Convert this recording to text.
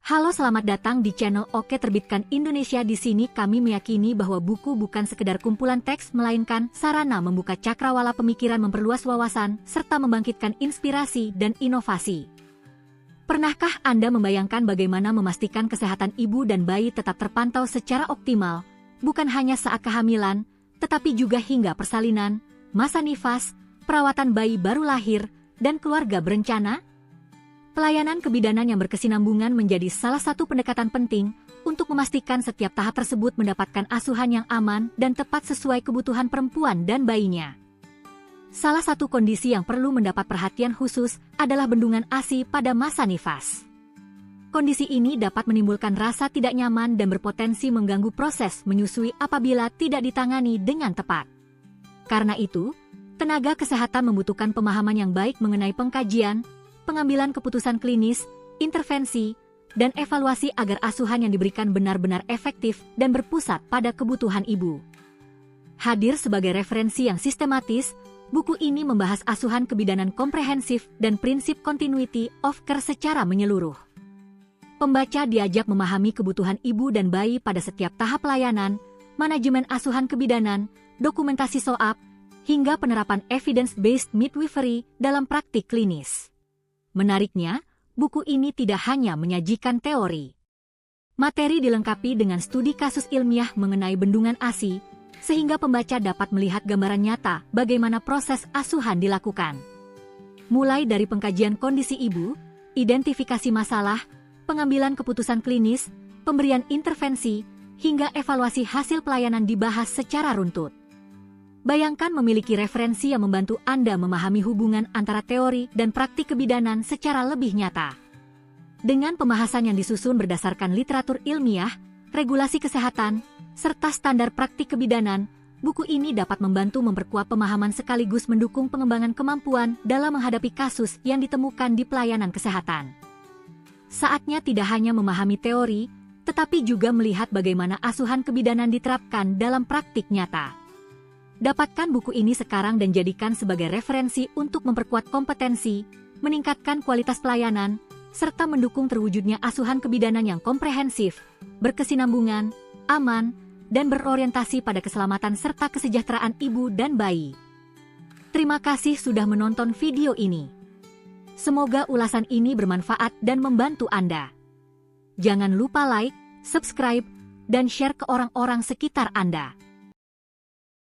Halo, selamat datang di channel Oke Terbitkan Indonesia. Di sini kami meyakini bahwa buku bukan sekedar kumpulan teks, melainkan sarana membuka cakrawala pemikiran, memperluas wawasan, serta membangkitkan inspirasi dan inovasi. Pernahkah Anda membayangkan bagaimana memastikan kesehatan ibu dan bayi tetap terpantau secara optimal, bukan hanya saat kehamilan, tetapi juga hingga persalinan, masa nifas, perawatan bayi baru lahir, dan keluarga berencana? Pelayanan kebidanan yang berkesinambungan menjadi salah satu pendekatan penting untuk memastikan setiap tahap tersebut mendapatkan asuhan yang aman dan tepat sesuai kebutuhan perempuan dan bayinya. Salah satu kondisi yang perlu mendapat perhatian khusus adalah bendungan ASI pada masa nifas. Kondisi ini dapat menimbulkan rasa tidak nyaman dan berpotensi mengganggu proses menyusui apabila tidak ditangani dengan tepat. Karena itu, tenaga kesehatan membutuhkan pemahaman yang baik mengenai pengkajian, pengambilan keputusan klinis, intervensi, dan evaluasi agar asuhan yang diberikan benar-benar efektif dan berpusat pada kebutuhan ibu. Hadir sebagai referensi yang sistematis, buku ini membahas asuhan kebidanan komprehensif dan prinsip continuity of care secara menyeluruh. Pembaca diajak memahami kebutuhan ibu dan bayi pada setiap tahap pelayanan, manajemen asuhan kebidanan, dokumentasi SOAP, hingga penerapan evidence-based midwifery dalam praktik klinis. Menariknya, buku ini tidak hanya menyajikan teori. Materi dilengkapi dengan studi kasus ilmiah mengenai bendungan ASI, sehingga pembaca dapat melihat gambaran nyata bagaimana proses asuhan dilakukan. Mulai dari pengkajian kondisi ibu, identifikasi masalah, pengambilan keputusan klinis, pemberian intervensi, hingga evaluasi hasil pelayanan dibahas secara runtut. Bayangkan memiliki referensi yang membantu Anda memahami hubungan antara teori dan praktik kebidanan secara lebih nyata. Dengan pembahasan yang disusun berdasarkan literatur ilmiah, regulasi kesehatan, serta standar praktik kebidanan, buku ini dapat membantu memperkuat pemahaman sekaligus mendukung pengembangan kemampuan dalam menghadapi kasus yang ditemukan di pelayanan kesehatan. Saatnya tidak hanya memahami teori, tetapi juga melihat bagaimana asuhan kebidanan diterapkan dalam praktik nyata. Dapatkan buku ini sekarang dan jadikan sebagai referensi untuk memperkuat kompetensi, meningkatkan kualitas pelayanan, serta mendukung terwujudnya asuhan kebidanan yang komprehensif, berkesinambungan, aman, dan berorientasi pada keselamatan serta kesejahteraan ibu dan bayi. Terima kasih sudah menonton video ini. Semoga ulasan ini bermanfaat dan membantu Anda. Jangan lupa like, subscribe, dan share ke orang-orang sekitar Anda.